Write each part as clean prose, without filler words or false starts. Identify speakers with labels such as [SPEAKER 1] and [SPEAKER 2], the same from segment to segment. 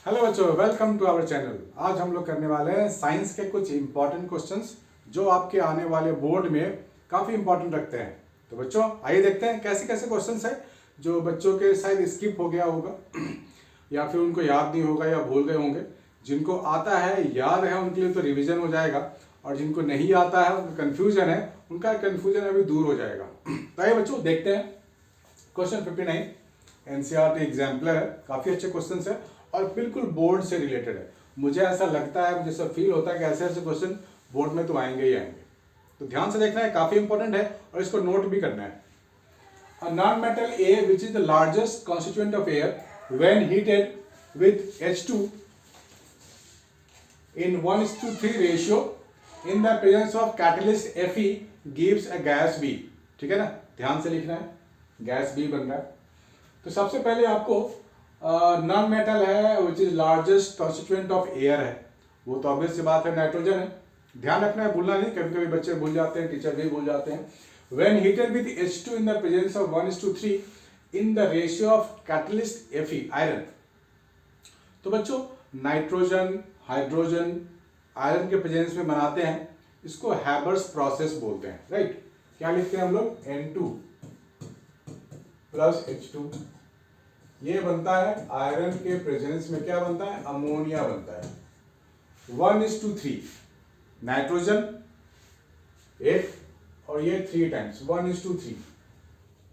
[SPEAKER 1] Hello बच्चों, welcome to our channel. आज हम लोग करने वाले हैं साइंस के कुछ इंपॉर्टेंट क्वेश्चंस जो आपके आने वाले बोर्ड में काफ़ी इंपॉर्टेंट रखते हैं। तो बच्चों आइए देखते हैं कैसे कैसे क्वेश्चंस हैं जो बच्चों के शायद स्किप हो गया होगा या फिर उनको याद नहीं होगा या भूल गए होंगे। जिनको आता है, याद है, उनके लिए तो रिविजन हो जाएगा, और जिनको नहीं आता है, उनका कन्फ्यूजन है, उनका कन्फ्यूजन अभी दूर हो जाएगा। तो आइए बच्चों देखते हैं। क्वेश्चन 59 एनसीईआरटी एग्जाम्पलर है, काफ़ी अच्छे क्वेश्चन है और बिल्कुल बोर्ड से रिलेटेड है। मुझे ऐसा लगता है, मुझे ऐसा फील होता है कि ऐसे ऐसे क्वेश्चन बोर्ड में तो आएंगे ही आएंगे। तो ध्यान से देखना है, काफ़ी इंपॉर्टेंट है और इसको नोट भी करना है। A non-metal A, which is the largest constituent of air, when heated with H2 in 1:3 ratio in the presence of catalyst Fe gives a gas B। ठीक है ना, ध्यान से लिखना है, गैस B बन रहा है। तो सबसे पहले आपको नॉन मेटल है which is largest constituent of air है, वो तो ऑब्वियस सी बात है, नाइट्रोजन है। ध्यान रखना है, भूलना नहीं, कभी कभी बच्चे भूल जाते हैं, टीचर भी भूल जाते हैं। When heated with H2 in the presence of 1:3 in the ratio of catalyst Fe iron. तो बच्चों नाइट्रोजन, हाइड्रोजन आयरन के प्रेजेंस में बनाते हैं, इसको हैबर्स प्रोसेस बोलते हैं, राइट। क्या लिखते हैं हम लोग, N2 प्लस H2। ये बनता है आयरन के प्रेजेंस में, क्या बनता है, अमोनिया बनता है। 1:3 नाइट्रोजन एक और ये 3 टाइम्स 1:3,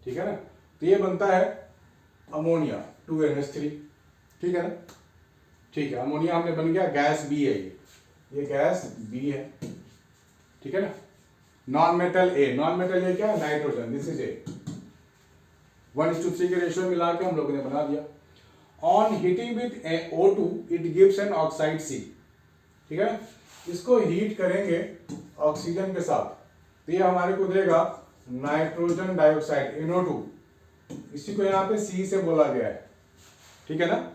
[SPEAKER 1] ठीक है ना। तो ये बनता है अमोनिया 2NH3, ठीक है ना। ठीक है, अमोनिया हमने बन गया, गैस बी है ये गैस बी है, ठीक है ना। नॉन मेटल ए, नॉन मेटल ए क्या है, नाइट्रोजन, दिस इज ए। 1:3 के रेशियो मिला के हम लोगों ने बना दिया। On heating with O2 it gives an oxide C, ठीक है। इसको हीट करेंगे ऑक्सीजन के साथ तो ये हमारे को देगा नाइट्रोजन डाइऑक्साइड NO2। इसी को यहाँ पे C से बोला गया है, ठीक है ना।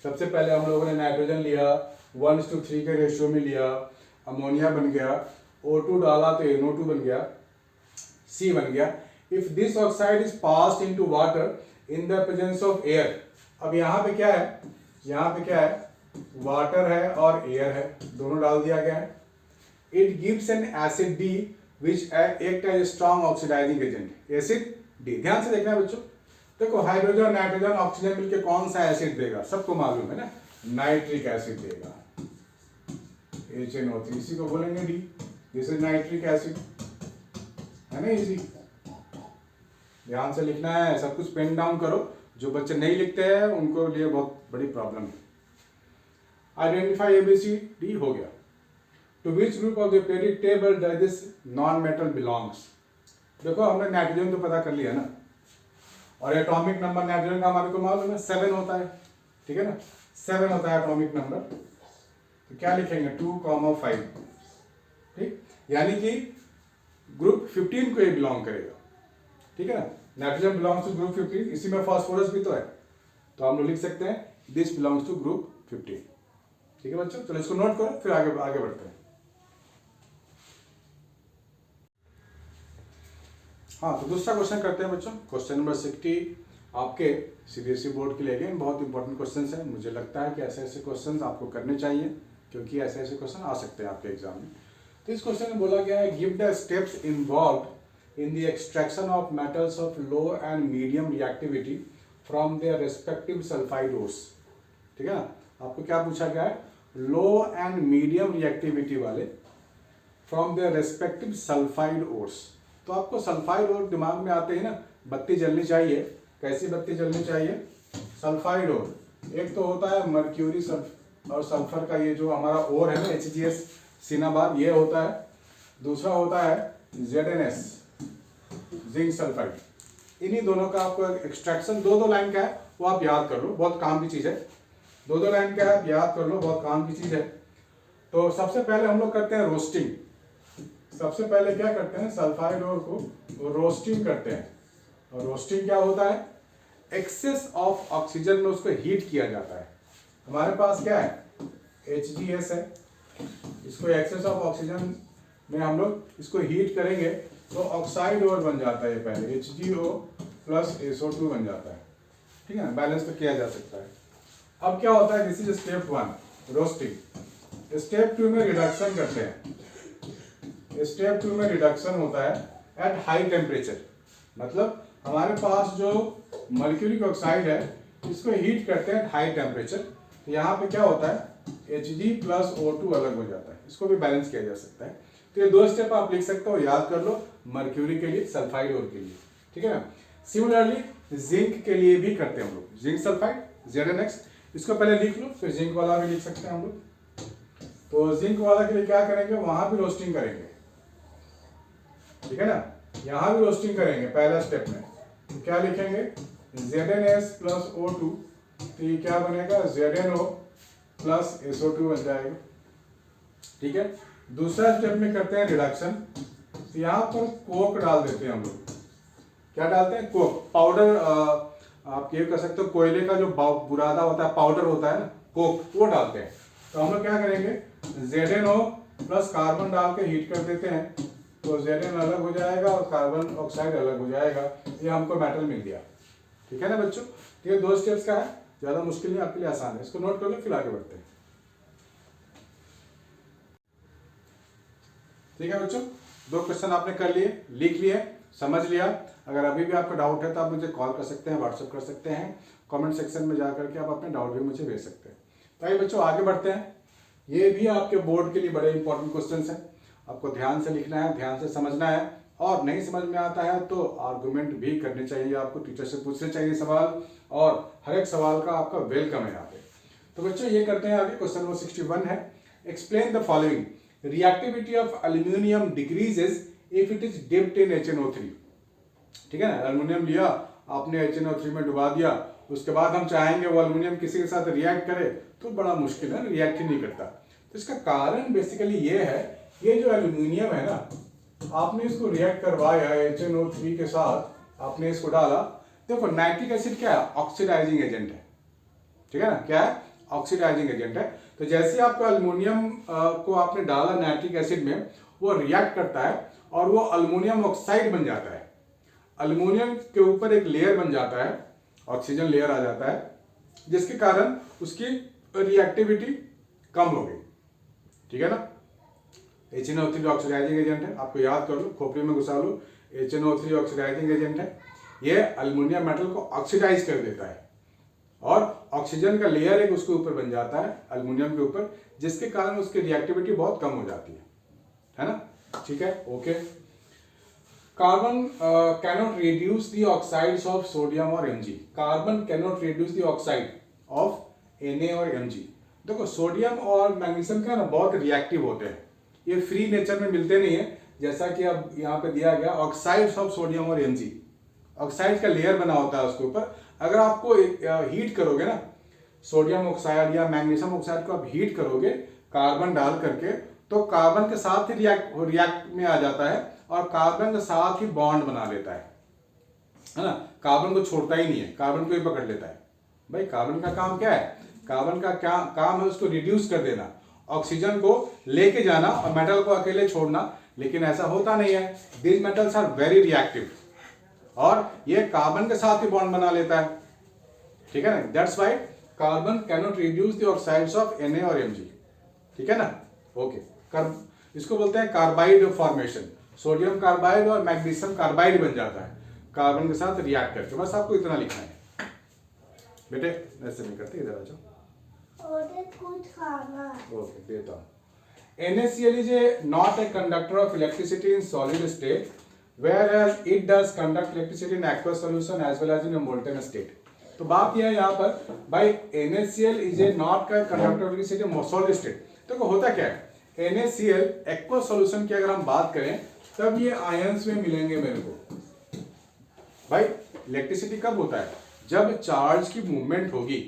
[SPEAKER 1] सबसे पहले हम लोगों ने नाइट्रोजन लिया, 1:3 के रेशियो में लिया, अमोनिया बन गया, O2 डाला तो NO2 बन गया, C बन गया। If this oxide is passed into water in the presence of air, अब यहाँ पे क्या है, यहाँ पे क्या है, वाटर है और एयर है, दोनों डाल दिया गया है। It gives an acid D which act as a strong oxidizing agent, acid D। ध्यान से देखना है बच्चों, देखो हाइड्रोजन, नाइट्रोजन, ऑक्सीजन मिलके कौन सा एसिड देगा, सबको मालूम है ना, नाइट्रिक एसिड देगा, HNO3, इसी को बोलेंगे D, this is nitric acid, है ना, इजी। ध्यान से लिखना है, सब कुछ पेन डाउन करो, जो बच्चे नहीं लिखते हैं उनको लिए बहुत बड़ी प्रॉब्लम है। आइडेंटिफाई ABCD हो गया। To which group of the period table does this non metal belongs. देखो हमने नाइट्रोजन तो पता कर लिया ना, और एटॉमिक नंबर नाइट्रोजन का हमारे को मालूम है 7 होता है, ठीक है ना, 7 होता है एटॉमिक नंबर। तो क्या लिखेंगे, 2,5, ठीक, यानी कि ग्रुप 15 को ये बिलोंग करेगा, ठीक है ना। नाइट्रोजन बिलोंग्स टू ग्रुप 15, इसी में फास्फोरस भी तो है, तो हम लोग लिख सकते हैं दिस बिलोंग्स टू ग्रुप 15, ठीक है बच्चों। चलो इसको नोट करो, फिर आगे आगे बढ़ते हैं। हाँ, तो दूसरा क्वेश्चन करते हैं बच्चों, क्वेश्चन नंबर 60 आपके CBSE बोर्ड के लिए अगेन बहुत इंपॉर्टेंट क्वेश्चन है। मुझे लगता है कि ऐसे ऐसे क्वेश्चन आपको करने चाहिए, क्योंकि ऐसे ऐसे क्वेश्चन आ सकते हैं आपके एग्जाम में। तो इस क्वेश्चन में बोला गया है, give the steps involve in the extraction of metals of low and medium reactivity from their respective sulfide ores, ठीक है ना। आपको क्या पूछा गया है, लो एंड मीडियम रिएक्टिविटी वाले from their respective sulfide ores। तो आपको सल्फाइड ओर दिमाग में आते ही ना, बत्ती जलनी चाहिए। कैसी बत्ती जलनी चाहिए, सल्फाइड ओर। एक तो होता है मर्क्यूरी और सल्फर का ये जो हमारा ओर है ना, HGS सिनाबार, ये होता है। दूसरा होता है ZNS जिंक सल्फाइड। इन्हीं दोनों का आपको एक्सट्रैक्शन 2-2 लाइन का है, वो आप याद कर लो, बहुत काम की चीज़ है। 2-2 लाइन का है, आप याद कर लो, बहुत काम की चीज़ है। तो सबसे पहले हम लोग करते हैं रोस्टिंग। सबसे पहले क्या करते हैं, सल्फाइड ओर को रोस्टिंग करते हैं। और रोस्टिंग क्या होता है, एक्सेस ऑफ ऑक्सीजन में उसको हीट किया जाता है। हमारे पास क्या है, HGS है, इसको एक्सेस ऑफ ऑक्सीजन में हम लोग इसको हीट करेंगे तो ऑक्साइड ओर बन जाता है, पहले HgO प्लस SO2 बन जाता है, ठीक है ना। बैलेंस तो किया जा सकता है। अब क्या होता है, this is step 1 roasting. Step 2 में रिडक्शन करते हैं। स्टेप 2 में रिडक्शन होता है एट हाई टेम्परेचर, मतलब हमारे पास जो मर्क्यूरिक ऑक्साइड है इसको हीट करते हैं हाई टेम्परेचर। तो यहाँ पे क्या होता है, Hg प्लस O2 अलग हो जाता है, इसको भी बैलेंस किया जा सकता है। तो ये 2 स्टेप आप लिख सकते हो, याद कर लो, मर्क्यूरी के लिए, सल्फाइड और के लिए, ठीक है ना। सिमिलरली जिंक के लिए भी करते हैं हम लोग, जिंक सल्फाइड ZnX, इसको पहले लिख लो फिर जिंक वाला भी लिख सकते हैं हम लोग। तो जिंक वाला के लिए क्या करेंगे, वहां भी रोस्टिंग करेंगे, ठीक है ना, यहां भी रोस्टिंग करेंगे पहला स्टेप में। तो क्या लिखेंगे, ZnS प्लस O2, तो ये क्या बनेगा, ZnO प्लस SO2 बन जाएगा, ठीक है। दूसरा स्टेप में करते हैं रिडक्शन, तो यहाँ पर कोक डाल देते हैं हम लोग। क्या डालते हैं, कोक पाउडर, आप ये कर सकते हो कोयले का जो बुरादा होता है, पाउडर होता है ना, कोक, वो डालते हैं। तो हम लोग क्या करेंगे, ZnO प्लस कार्बन डाल के हीट कर देते हैं, तो Zn अलग हो जाएगा और कार्बन ऑक्साइड अलग हो जाएगा, ये हमको मेटल मिल गया, ठीक है ना बच्चों। तो ये 2 स्टेप्स का है, ज्यादा मुश्किल नहीं, आपके लिए आसान है, इसको नोट कर लो फिर आगे बढ़ते हैं, ठीक है बच्चों। 2 क्वेश्चन आपने कर लिए, लिख लिए, समझ लिया। अगर अभी भी आपका डाउट है तो आप मुझे कॉल कर सकते हैं, व्हाट्सएप कर सकते हैं, कमेंट सेक्शन में जाकर के आप अपने डाउट भी मुझे भेज सकते हैं। तो आइए बच्चों आगे बढ़ते हैं। ये भी आपके बोर्ड के लिए बड़े इंपॉर्टेंट क्वेश्चन हैं, आपको ध्यान से लिखना है, ध्यान से समझना है, और नहीं समझ में आता है तो आर्गुमेंट भी करने चाहिए, आपको टीचर से पूछने चाहिए सवाल, और हर एक सवाल का आपका वेलकम है यहाँ पे। तो बच्चों ये करते हैं आगे, क्वेश्चन नंबर 61 है, explain the following, reactivity of aluminium decreases if it is dipped in HNO3, ठीक है ना। एल्यूमिनियम लिया आपने, HNO3 में डुबा दिया, उसके बाद हम चाहेंगे वो एल्यूमिनियम किसी के साथ रिएक्ट करे तो बड़ा मुश्किल है, रिएक्ट ही नहीं करता। तो इसका कारण बेसिकली ये है, ये जो एल्यूमिनियम है ना, आपने इसको रिएक्ट करवाया HNO3 के साथ, आपने इसको डाला, देखो नाइट्रिक एसिड क्या है, ऑक्सीडाइजिंग एजेंट है, ठीक है ना, क्या है, ऑक्सीडाइजिंग एजेंट है। तो जैसे आपका एल्युमिनियम को आपने डाला नाइट्रिक एसिड में, वो रिएक्ट करता है और वो एल्युमिनियम ऑक्साइड बन जाता है, एल्युमिनियम के ऊपर एक लेयर बन जाता है, ऑक्सीजन लेयर आ जाता है, जिसके कारण उसकी रिएक्टिविटी कम हो गई, ठीक है ना। HNO3 ऑक्सीडाइजिंग एजेंट है, आपको याद कर लो, खोपड़ी में घुसा लो, HNO3 ऑक्सीडाइजिंग एजेंट है, ये एल्युमिनियम मेटल को ऑक्सीडाइज कर देता है और ऑक्सीजन का लेयर एक उसके ऊपर बन जाता है एल्युमिनियम के ऊपर, जिसके कारण उसकी रिएक्टिविटी बहुत कम हो जाती है ना, ठीक है, okay. Carbon cannot reduce the oxides of sodium और Mg, carbon cannot reduce the oxide of Na और Mg। देखो सोडियम और मैग्नीशियम क्या ना बहुत रिएक्टिव होते हैं, ये फ्री नेचर में मिलते नहीं है, जैसा कि अब यहाँ पे दिया गया ऑक्साइड्स ऑफ सोडियम और Mg, ऑक्साइड का लेयर बना होता है उसके ऊपर। अगर आपको हीट करोगे ना, सोडियम ऑक्साइड या मैग्नीशियम ऑक्साइड को आप हीट करोगे कार्बन डाल करके, तो कार्बन के साथ ही रिएक्ट में आ जाता है और कार्बन के साथ ही बॉन्ड बना लेता है ना, कार्बन को छोड़ता ही नहीं है, कार्बन को ही पकड़ लेता है। भाई कार्बन का काम क्या है, कार्बन का क्या काम है, उसको रिड्यूस कर देना, ऑक्सीजन को लेके जाना और मेटल को अकेले छोड़ना, लेकिन ऐसा होता नहीं है, these metals are very reactive और ये कार्बन के साथ ही बॉन्ड बना लेता है, ठीक है ना, that's why carbon cannot reduce the oxides of Na और Mg, ठीक है ना, ओके। इसको बोलते हैं कार्बाइड फॉर्मेशन, सोडियम कार्बाइड और मैग्नीशियम कार्बाइड बन जाता है कार्बन के साथ रिएक्ट करके, बस आपको इतना लिखना है बेटे, ऐसे नहीं करते, इधर आ जाओ, ओके देता हूं। NaCl is not a conductor of electricity in solid state, whereas it does conduct electricity in aqueous solution as well as in a molten state। तो बात यह है यहाँ पर भाई, NaCl is a not a conductor of electricity in solid state। तो होता क्या है, NaCl aqueous solution की अगर हम बात करें तब ये आयंस में मिलेंगे मेरे को। भाई इलेक्ट्रिसिटी कब होता है, जब चार्ज की मूवमेंट होगी,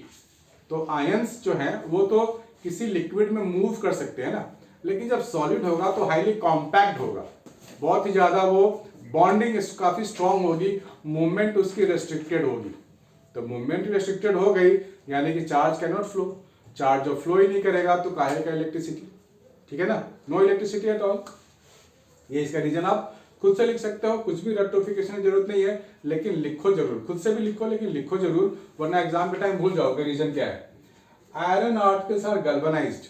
[SPEAKER 1] तो आयंस जो हैं वो तो किसी लिक्विड में मूव कर सकते हैं ना, लेकिन जब सॉलिड होगा तो हाईली कॉम्पैक्ट होगा, बहुत ही ज्यादा वो बॉन्डिंग काफी स्ट्रांग होगी, मूवमेंट उसकी रेस्ट्रिक्टेड होगी। तो मूवमेंट रेस्ट्रिक्टेड हो गई यानी कि charge can not flow, charge जब फ्लो ही नहीं करेगा तो काहे का इलेक्ट्रिसिटी, ठीक है ना, नो इलेक्ट्रिसिटी एट ऑल। ये इसका रीजन आप खुद से लिख सकते हो, कुछ भी रेक्टिफिकेशन की जरूरत नहीं है, लेकिन लिखो जरूर, खुद से भी लिखो लेकिन लिखो जरूर, वरना एग्जाम के टाइम भूल जाओगे रीजन क्या है। Iron articles are galvanised.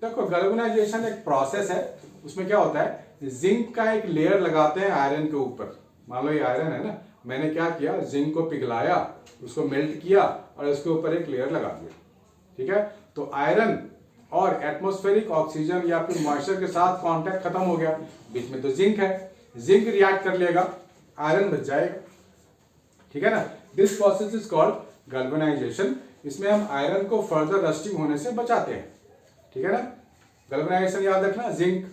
[SPEAKER 1] देखो गैल्वेनाइजेशन एक प्रोसेस है, उसमें क्या होता है, जिंक का एक लेयर लगाते हैं आयरन के ऊपर। मान लो ये आयरन है ना, मैंने क्या किया, जिंक को पिघलाया, उसको मेल्ट किया और उसके ऊपर एक लेयर लगा दिया, ठीक है। तो आयरन और एटमॉस्फेरिक ऑक्सीजन या फिर मॉइस्चर के साथ कांटेक्ट खत्म हो गया, बीच में तो जिंक है, जिंक रिएक्ट कर लेगा, आयरन बच जाएगा, ठीक है ना। This process is called galvanisation. इसमें हम आयरन को फर्दर रस्टिंग होने से बचाते हैं, ठीक है ना। गैल्वेनाइजेशन याद रखना, जिंक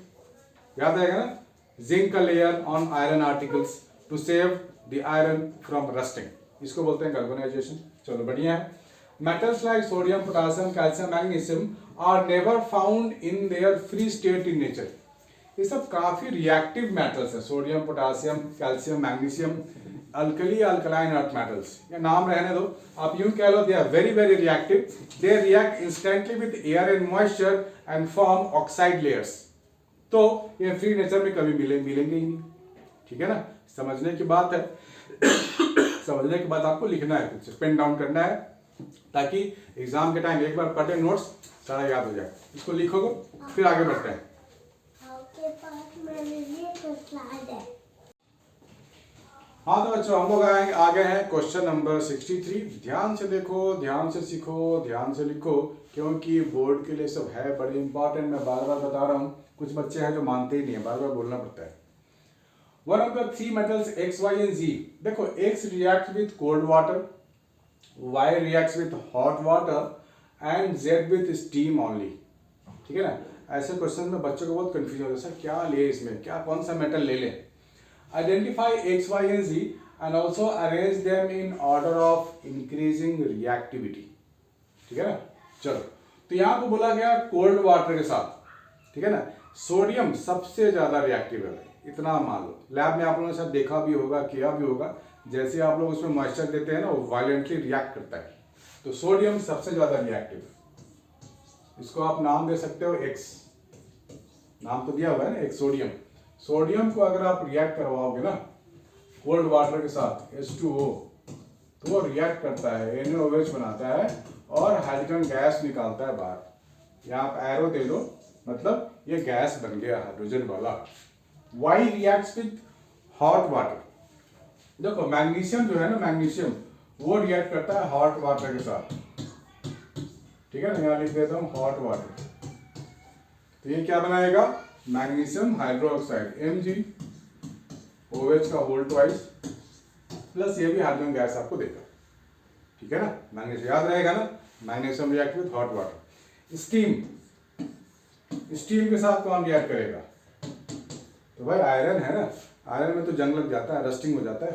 [SPEAKER 1] याद रहेगा ना, जिंक का layer on iron articles to save the iron from rusting, इसको बोलते हैं गैल्वेनाइजेशन। चलो बढ़िया है। Metals like sodium, potassium, calcium, magnesium are never found in their free state in nature. ये सब काफी रिएक्टिव मेटल्स है, sodium, potassium, calcium, magnesium, alkali alkaline earth metals. ये नाम रहने दो, आप यूं कह लो, they are very very reactive, they react instantly with air and moisture and form oxide layers. तो ये फ्री नेचर में कभी मिलेंगे ही नहीं, ठीक है ना। समझने की बात है समझने के बाद आपको लिखना है, कुछ पेन डाउन करना है, ताकि एग्जाम के टाइम एक बार पढ़े नोट्स सारा याद हो जाए। इसको लिखोगे फिर आगे बढ़ते हैं।
[SPEAKER 2] आपके पास मेरे लिए तो स्लाइड है।
[SPEAKER 1] हाँ तो बच्चों, हम लोग आगे हैं क्वेश्चन नंबर 63। ध्यान से देखो, ध्यान से सीखो, ध्यान से लिखो, क्योंकि बोर्ड के लिए सब है बड़े इंपॉर्टेंट। मैं बार बार बता रहा हूँ, कुछ बच्चे हैं जो मानते ही नहीं है, बार बार बोलना पड़ता है। One of the three metals X, Y and Z। देखो X react with cold water, Y reacts with hot water and Z with steam only, ठीक है ना। ऐसे क्वेश्चन में बच्चों को बहुत कंफ्यूजन होता है, सर क्या ले इसमें, क्या कौन सा मेटल ले लें। Identify X, Y and Z and also arrange them in order of increasing reactivity, ठीक है ना। चलो, तो यहाँ पे बोला गया कोल्ड वाटर के साथ, ठीक है ना। सोडियम सबसे ज्यादा रिएक्टिव है, इतना मान लो। लैब में आप लोगों ने शायद देखा भी होगा, किया भी होगा, जैसे आप लोग उसमें मॉइस्चर देते हैं ना, वो वायलेंटली रिएक्ट करता है। तो सोडियम सबसे ज्यादा रिएक्टिव, इसको आप नाम दे सकते हो X, नाम तो दिया हुआ है ना, एक सोडियम। सोडियम को अगर आप रिएक्ट करवाओगे ना कोल्ड वाटर के साथ H2O, तो वो रिएक्ट करता है, NaOH बनाता है और हाइड्रोजन गैस निकालता है बाहर। यहाँ आप एरो दे दो, मतलब ये गैस बन गया हाइड्रोजन वाला। Y reacts with hot water. देखो मैग्नीशियम जो है ना, मैग्नीशियम वो रिएक्ट करता है हॉट वाटर के साथ, ठीक है ना। यहाँ लिख देता हूँ हॉट वाटर, तो ये क्या बनाएगा, मैग्नीशियम हाइड्रोक्साइड MgOH का होल ट्वाइस, प्लस ये भी हाइड्रोजन गैस आपको देगा, ठीक है ना। मैग्नीशियम याद रहेगा ना, magnesium react with hot water. Steam, steam के साथ कौन रिएक्ट करेगा, तो भाई आयरन है ना, आयरन में तो जंग लग जाता है, रस्टिंग हो जाता है।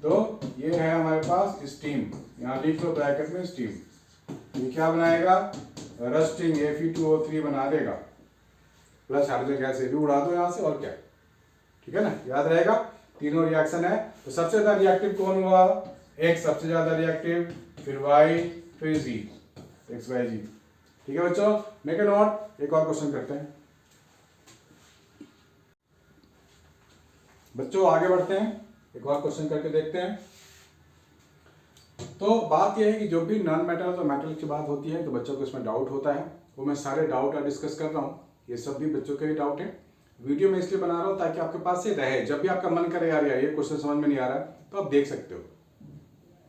[SPEAKER 1] तो ये है हमारे पास स्टीम, यहाँ लिख लो ब्रैकेट में स्टीम। ये क्या बनाएगा, रस्टिंग, Fe2O3 बना देगा, प्लस हाइड्रोजन गैस ये भी उड़ा दो यहाँ से, और क्या, ठीक है ना। याद रहेगा, तीनों रिएक्शन है। तो सबसे ज्यादा रिएक्टिव कौन हुआ, X सबसे ज्यादा रिएक्टिव, फिर Y, फिर Z, XYZ, ठीक है बच्चों। मेक ए नोट, एक और क्वेश्चन करते हैं बच्चों, आगे बढ़ते हैं, एक और क्वेश्चन करके देखते हैं। तो बात यह है कि जो भी नॉन मेटल और मेटल की बात होती है तो बच्चों को इसमें डाउट होता है, वो मैं सारे डाउट डिस्कस कर रहा हूँ, ये सब भी बच्चों के ही डाउट है। वीडियो में इसलिए बना रहा हूँ ताकि आपके पास से रहे, जब भी आपका मन करे यार ये क्वेश्चन समझ में नहीं आ रहा है तो आप देख सकते हो।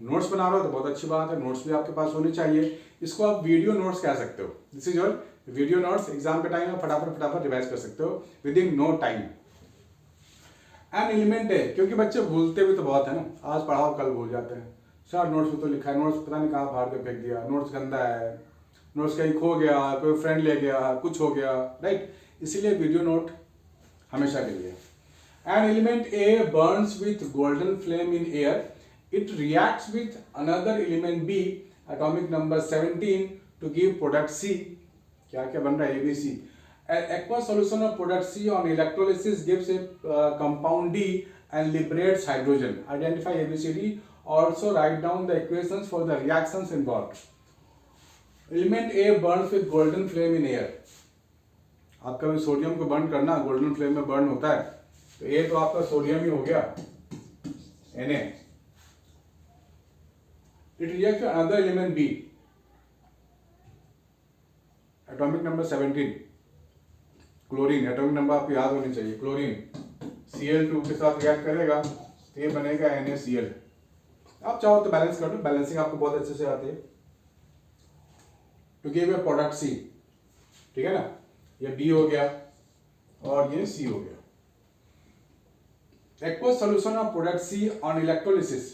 [SPEAKER 1] नोट्स बना रहे हो तो बहुत अच्छी बात है, नोट्स भी आपके पास होनी चाहिए, इसको आप वीडियो नोट्स कह सकते हो। This is your video notes, exam के टाइम में फटाफट रिवाइज कर सकते हो within no time. An element है, क्योंकि बच्चे भूलते भी तो बहुत है ना, आज पढ़ाओ कल भूल जाते हैं। सर नोट्स में तो लिखा है, नोट्स पता नहीं कहाँ फाड़ के फेंक दिया, नोट्स गंदा है, नोट्स कहीं खो गया, कोई फ्रेंड ले गया, कुछ हो गया, राइट। इसीलिए वीडियो नोट हमेशा के लिए। An element A burns with golden flame in air, it reacts with another element B, atomic number 17 to give product C. क्या क्या बन रहा है, ABC। Aqueous solution of product C on electrolysis gives a compound D and liberates hydrogen. Identify ABCD. Also write down the equations for the reactions involved. Element A burns with golden flame in air. आपका भी sodium को burn करना, golden flame में burn होता है, तो A तो आपका सोडियम ही हो गया, Na. It reacts with another element B. Atomic number 17 chlorine, atomic number आपको याद होनी चाहिए। क्लोरीन Cl2 के साथ रिएक्ट करेगा तो ये बनेगा NaCl। आप चाहो तो बैलेंस कर लो, बैलेंसिंग आपको बहुत अच्छे से आती है। To give a product C, ठीक है ना, ये B हो गया और ये C हो गया। Aqueous solution of product C on electrolysis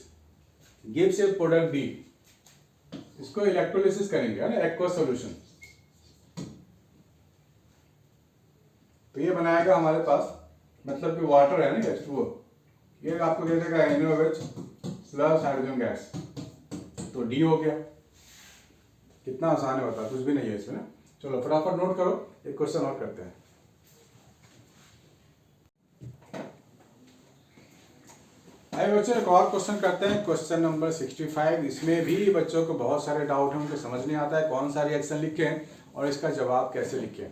[SPEAKER 1] gives a product B। इसको इलेक्ट्रोलिसिस करेंगे, है ना, एक्वस सॉल्यूशन। तो ये बनाएगा हमारे पास, मतलब कि वाटर है ना H2O, ये आपको दे देगा NaOH प्लस हाइड्रोजन गैस, तो D हो गया। कितना आसान है बता, कुछ भी नहीं है इसमें ना। चलो फटाफट नोट करो, एक क्वेश्चन और करते हैं। आइए बच्चों एक और क्वेश्चन करते हैं, क्वेश्चन नंबर 65। इसमें भी बच्चों को बहुत सारे डाउट हैं, उनको समझ नहीं आता है कौन सा रिएक्शन लिखें और इसका जवाब कैसे लिखें।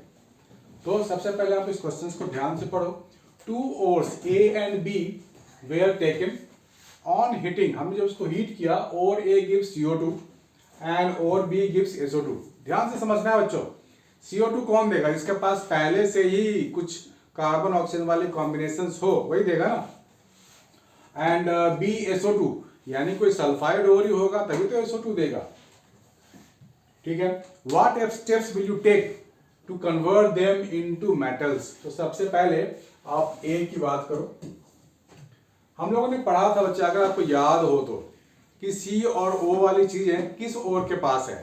[SPEAKER 1] तो सबसे पहले आप इस क्वेश्चन को ध्यान से पढ़ो। 2 ores A and B were taken on heating। हमने जब उसको हीट किया, और A gives CO2 and और B gives SO2। ध्यान से समझना है बच्चों, CO2 कौन देगा? जिसके पास पहले से ही कुछ कार्बन ऑक्सीजन वाले कॉम्बिनेशन हो वही देगा ना। एंड BSO2 यानी कोई सल्फाइड और ही होगा तभी तो SO2 देगा, ठीक है। What steps will you take to convert them into metals? तो सबसे पहले आप A की बात करो। हम लोगों ने पढ़ा था बच्चे, अगर आपको याद हो तो, कि C और O वाली चीजें किस ओर के पास है।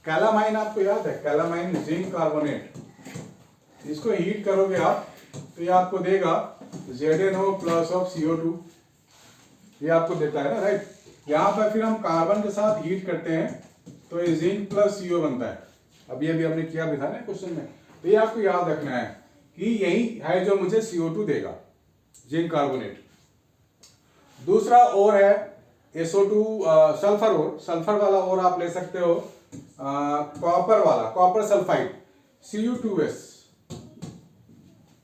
[SPEAKER 1] कैलामाइन आपको याद है, कैलामाइन जिंक कार्बोनेट, इसको हीट करोगे आप तो ये आपको देगा ZnO प्लस ऑफ CO2, ये आपको देता है ना, राइट। यहाँ पर फिर हम कार्बन के साथ हीट करते हैं तो ये जिंक प्लस CO बनता है। अभी अभी हमने किया भी था ना क्वेश्चन में। तो ये आपको याद रखना है कि यही है जो मुझे CO2 देगा, जिंक कार्बोनेट। दूसरा और है SO2 सल्फर और, सल्फर वाला और आप ले सकते हो कॉपर वाला, कॉपर सल्फाइड Cu2S।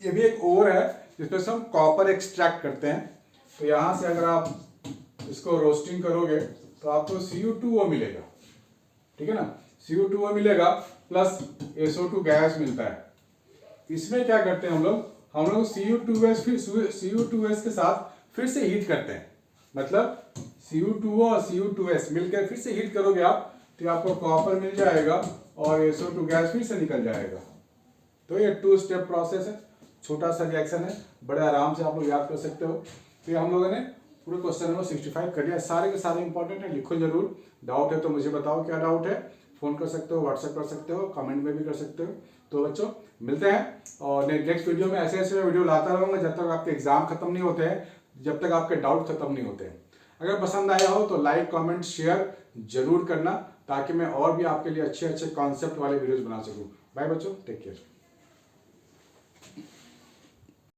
[SPEAKER 1] ये भी एक और है जिसमें से हम कॉपर एक्सट्रैक्ट करते हैं। तो यहां से अगर आप इसको रोस्टिंग करोगे तो आपको Cu2O मिलेगा, ठीक है ना, Cu2O मिलेगा प्लस SO2 गैस मिलता है। इसमें क्या करते हैं हम लोग Cu2S फिर Cu2S के साथ फिर से हीट करते हैं, मतलब Cu2O और Cu2S मिलकर फिर से हीट करोगे आप तो आपको कॉपर मिल जाएगा और SO2 गैस फिर से निकल जाएगा। तो ये 2 स्टेप प्रोसेस है, छोटा सा रिएक्शन है, बड़े आराम से आप लोग याद कर सकते हो। तो हम लोगों ने पूरे क्वेश्चन नंबर 65 कर लिया, सारे के सारे इंपॉर्टेंट है, लिखो जरूर। डाउट है तो मुझे बताओ क्या डाउट है, फोन कर सकते हो, व्हाट्सएप कर सकते हो, कमेंट में भी कर सकते हो। तो बच्चों मिलते हैं और नेक्स्ट वीडियो में ऐसे ऐसे वीडियो लाता रहूँगा जब तक आपके एग्जाम खत्म नहीं होते हैं, जब तक आपके डाउट खत्म नहीं होते हैं। अगर पसंद आया हो तो लाइक कमेंट शेयर जरूर करना, ताकि मैं और भी आपके लिए अच्छे अच्छे कॉन्सेप्ट वाले वीडियोज बना सकूँ। बाय बच्चों, टेक केयर।